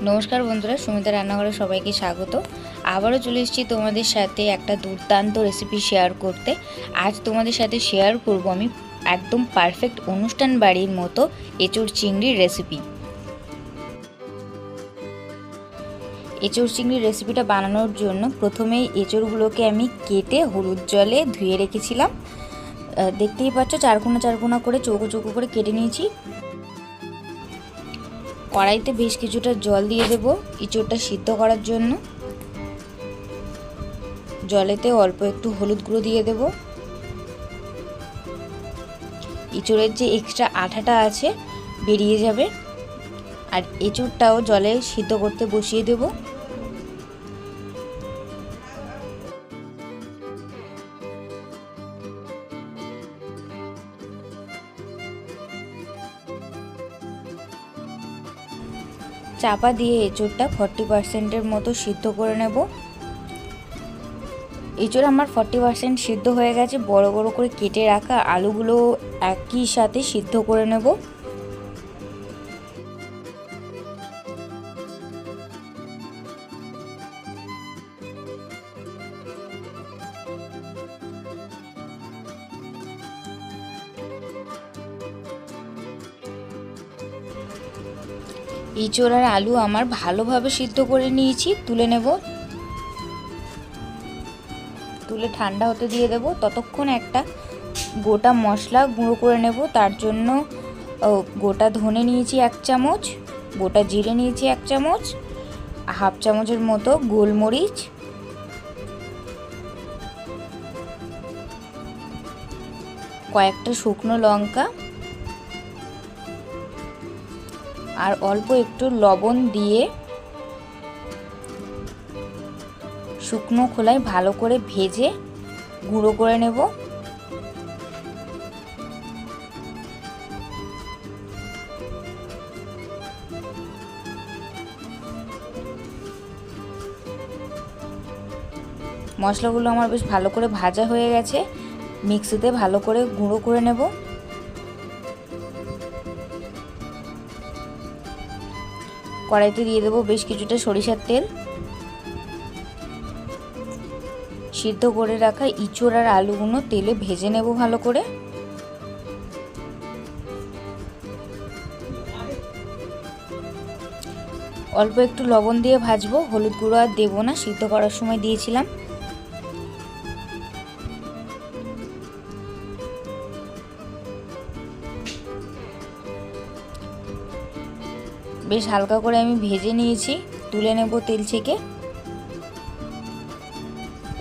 নমস্কার বন্ধুরা, সুমিতা রান্নাঘরে সবাইকে স্বাগত। আবারও চলে এসেছি তোমাদের সাথে একটা দুর্দান্ত রেসিপি শেয়ার করতে। আজ তোমাদের সাথে শেয়ার করব আমি একদম পারফেক্ট অনুষ্ঠান বাড়ির মতো এঁচোড় চিংড়ির রেসিপি। এঁচোড় চিংড়ির রেসিপিটা বানানোর জন্য প্রথমেই এঁচোড়গুলোকে আমি কেটে হলুদ জলে ধুয়ে রেখেছিলাম। দেখতেই পাচ্ছ চারকোনা করে চৌকো চৌকো করে কেটে নিয়েছি। কড়াইতে বেশ কিছুটা জল দিয়ে দেব এঁচোড়টা সিদ্ধ করার জন্য। জলেতে অল্প একটু হলুদ গুঁড়ো দিয়ে দেব। এঁচোড়ের যে এক্সট্রা আঠাটা আছে বেরিয়ে যাবে। আর এঁচোড়টাও জলে সিদ্ধ করতে বসিয়ে দেব। চাপা দিয়ে এঁচোড়টা 40% মতো সিদ্ধ করে নেব। এঁচোড় আমার 40% সিদ্ধ হয়ে গেছে। বড় বড় করে কেটে রাখা আলুগুলো একই সাথে সিদ্ধ করে নেব। এঁচোড় আর আলু আমার ভালোভাবে সিদ্ধ করে নিয়েছি, তুলে নেব। তুলে ঠান্ডা হতে দিয়ে দেব। ততক্ষণ একটা গোটা মশলা গুঁড়ো করে নেব। তার জন্য গোটা ধনে নিয়েছি 1 চামচ, গোটা জিরে নিয়েছি 1 চামচ, হাফ চামচের মতো গোলমরিচ, কয়েকটা শুকনো লঙ্কা আর অল্প একটু লবণ দিয়ে শুকনো খোলায় ভালো করে ভেজে গুঁড়ো করে নেব। মশলাগুলো আমার বেশ ভালো করে ভাজা হয়ে গেছে। মিক্সিতে ভালো করে গুঁড়ো করে নেব। কড়াইতে দিয়ে দেবো বেশ কিছুটা সরিষার তেল। সিদ্ধ করে রাখা এঁচোড় আর আলুগুলো তেলে ভেজে নেব ভালো করে। অল্প একটু লবণ দিয়ে ভাজবো, হলুদ গুঁড়ো আর দেবো না, সিদ্ধ করার সময় দিয়েছিলাম। বেশ হালকা করে আমি ভেজে নিয়েছি, তুলে নেব তেল থেকে।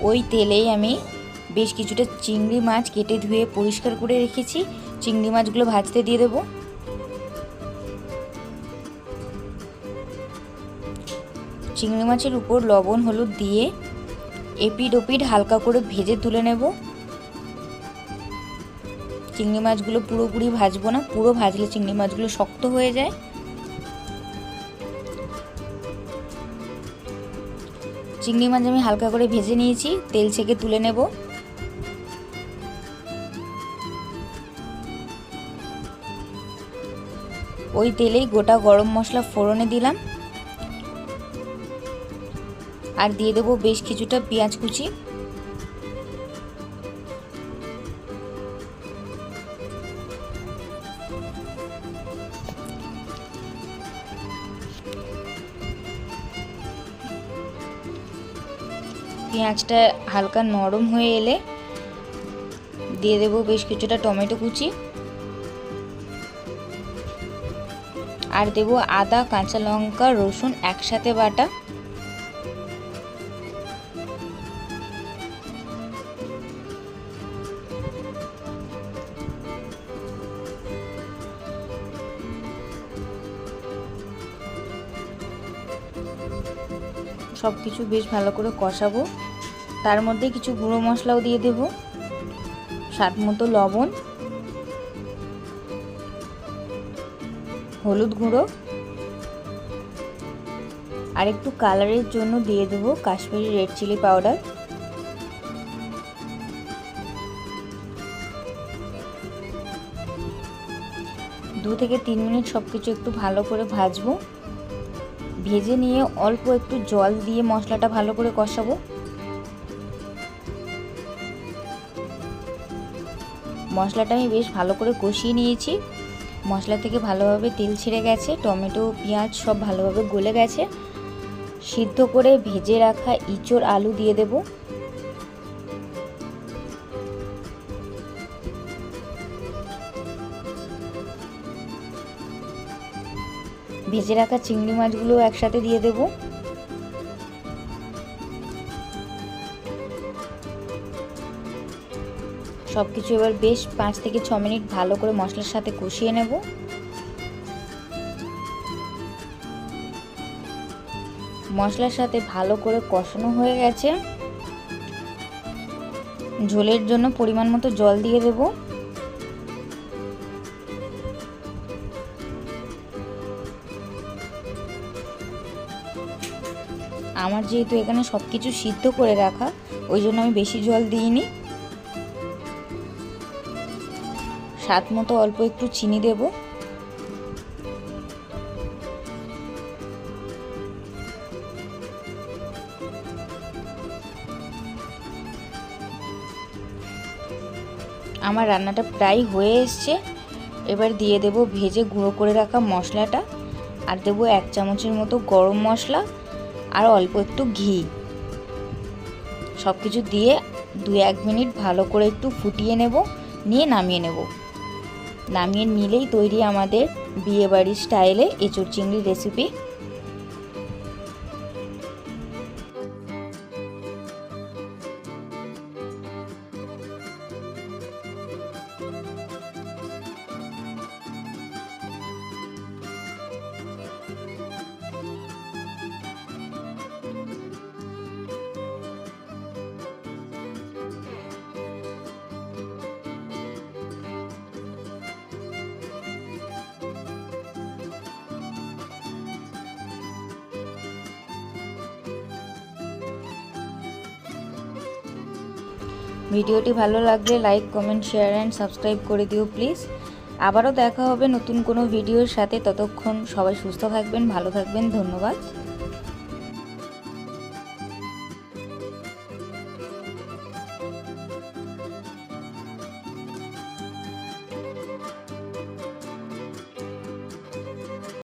ওই তেলেই আমি বেশ কিছুটা চিংড়ি মাছ কেটে ধুয়ে পরিষ্কার করে রেখেছি, চিংড়ি মাছগুলো ভাজতে দিয়ে দেব। চিংড়ি মাছের উপর লবণ হলুদ দিয়ে এপিড ওপিড হালকা করে ভেজে তুলে নেব। চিংড়ি মাছগুলো পুরোপুরি ভাজবো না, পুরো ভাজলে চিংড়ি মাছগুলো শক্ত হয়ে যায়। চিংড়ি মাছ আমি হালকা করে ভেজে নিয়েছি, তেল ছেঁকে তুলে নেব। ওই তেলেই গোটা গরম মশলা ফোড়নে দিলাম আর দিয়ে দেবো বেশ কিছুটা পেঁয়াজ কুচি। পেঁয়াজটা হালকা নরম হয়ে এলে দিয়ে দেবো বেশ কিছুটা টমেটো কুচি আর দেবো আদা কাঁচা লঙ্কা রসুন একসাথে বাটা। সব কিছু বেশ ভালো করে কষাবো। তার মধ্যে কিছু গুঁড়ো মশলাও দিয়ে দেব, স্বাদ মতো লবণ, হলুদ গুঁড়ো আর একটু কালারের জন্য দিয়ে দেব কাশ্মীরি রেড চিলি পাউডার। 2 থেকে 3 মিনিট সব কিছু একটু ভালো করে ভাজবো। ভেজে নিয়ে অল্প একটু জল দিয়ে মশলাটা ভালো করে কষাবো। মশলাটা আমি বেশ ভালো করে কষিয়ে নিয়েছি। মশলা থেকে ভালোভাবে তেল ছেড়ে গেছে, টমেটো পেঁয়াজ সব ভালোভাবে গলে গেছে। সিদ্ধ করে ভেজে রাখা ইঁচড় আলু দিয়ে দেব। ভেজে রাখা চিংড়ি মাছগুলো একসাথে দিয়ে দেব। সব কিছু এবার বেশ 5 থেকে 6 মিনিট ভালো করে মশলার সাথে কষিয়ে নেব। মশলার সাথে ভালো করে কষানো হয়ে গেছে। ঝোলের জন্য পরিমাণ মতো জল দিয়ে দেব। আমার যেহেতু এখানে সব কিছু সিদ্ধ করে রাখা, ওই জন্য আমি বেশি জল দিইনি। স্বাদ মতো অল্প একটু চিনি দেব। আমার রান্নাটা প্রায় হয়ে এসছে। এবার দিয়ে দেব ভেজে গুঁড়ো করে রাখা মশলাটা, আর দেব 1 চামচের মতো গরম মশলা আর অল্প একটু ঘি। সব কিছু দিয়ে 2-1 মিনিট ভালো করে একটু ফুটিয়ে নেব, নিয়ে নামিয়ে নেব। নামিয়ে নিলেই তৈরি আমাদের বিয়েবাড়ির স্টাইলে এঁচোড় চিংড়ি রেসিপি। ভিডিওটি ভালো লাগলে like, comment, share and subscribe করে দিও প্লিজ। আবারও দেখা হবে নতুন কোনো ভিডিওর সাথে। ততক্ষণ সবাই সুস্থ থাকবেন, ভালো থাকবেন। ধন্যবাদ।